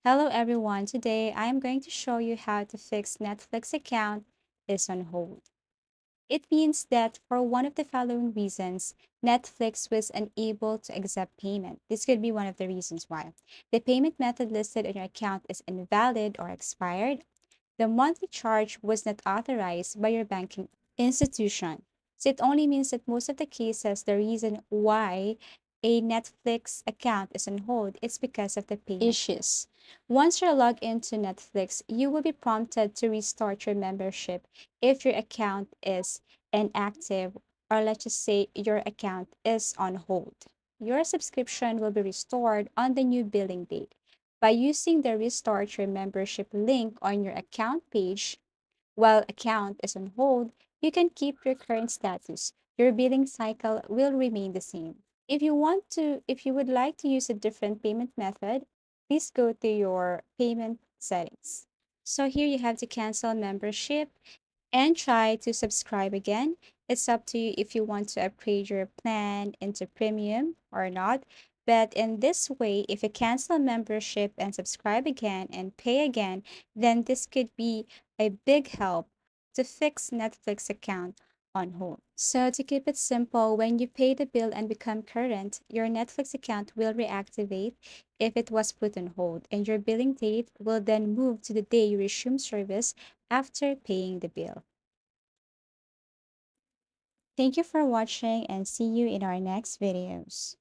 Hello everyone. Today I am going to show you how to fix Netflix account is on hold. It means that for one of the following reasons, Netflix was unable to accept payment. This could be one of the reasons why. The payment method listed on your account is invalid or expired. The monthly charge was not authorized by your banking institution. So it only means that most of the cases, the reason why a Netflix account is on hold is because of the payment issues. Once you're logged into Netflix, you will be prompted to restart your membership if your account is inactive, or let's just say your account is on hold. Your subscription will be restored on the new billing date. By using the Restart Your Membership link on your account page, while account is on hold, you can keep your current status. Your billing cycle will remain the same. If you would like to use a different payment method, please go to your payment settings. So here you have to cancel membership and try to subscribe again. It's up to you if you want to upgrade your plan into premium or not. But in this way, if you cancel membership and subscribe again and pay again, then this could be a big help to fix Netflix account on hold. So to keep it simple, when you pay the bill and become current, your Netflix account will reactivate if it was put on hold, and your billing date will then move to the day you resume service after paying the bill. Thank you for watching and see you in our next videos.